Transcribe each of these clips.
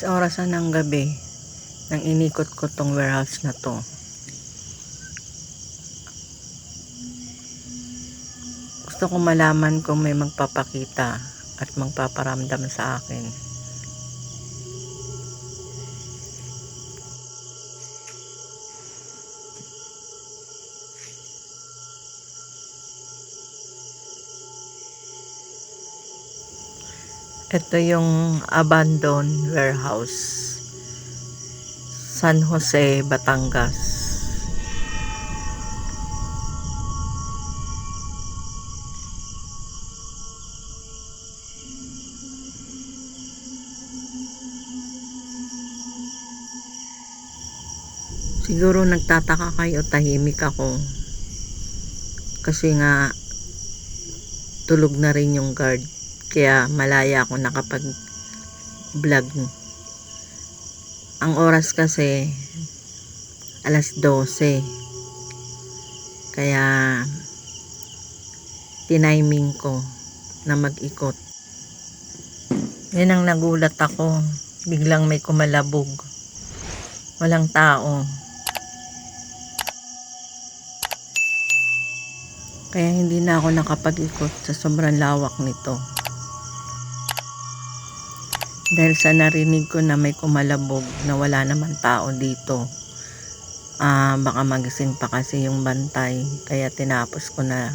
Orasan ng gabi nang inikot ko tong warehouse na to. Gusto ko malaman kung may magpapakita at magpaparamdam sa akin. Ito yung abandoned warehouse, San Jose, Batangas. Siguro nagtataka kayo, tahimik ako kasi nga tulog na rin yung guard, kaya malaya ako nakapag vlog. Ang oras kasi alas 12, kaya tiniming ko na mag-ikot. Yan ang nagulat ako, biglang may kumalabog, walang tao, kaya hindi na ako nakapag-ikot sa sobrang lawak nito. Dahil sa narinig ko na may kumalabog na wala naman tao dito, baka magising pa kasi yung bantay, kaya tinapos ko na.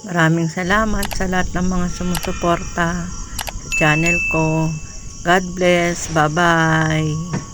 Maraming salamat sa lahat ng mga sumusuporta sa channel ko. God bless. Bye bye.